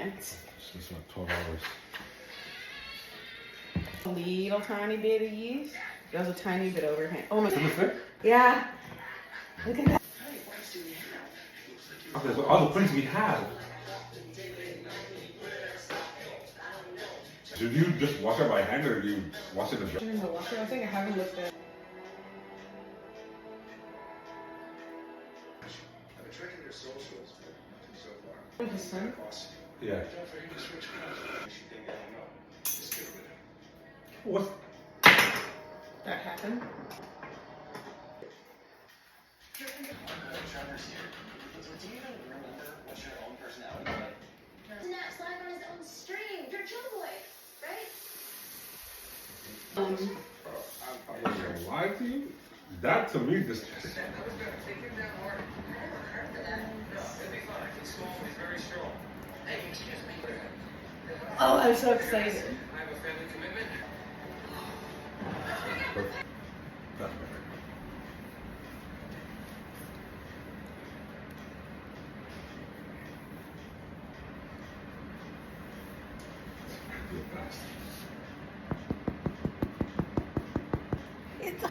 It's like 12 hours. A little tiny bit of yeast. There's a tiny bit overhang. Oh my Is it thick? Yeah. Look at that. Okay, so all the prints we have. Did you just wash it by hand or did you wash it in the In the washer, I think I haven't looked at. I've been tracking their socials so far. His son? Yeah. Just get rid of it. What's That happened. Snaps live on his own stream. You're Jungle Boy, right? I'm not gonna lie to you. That to me just. Oh, I'm so excited. I have a family commitment. Perfect. That's better. Do it fast. It's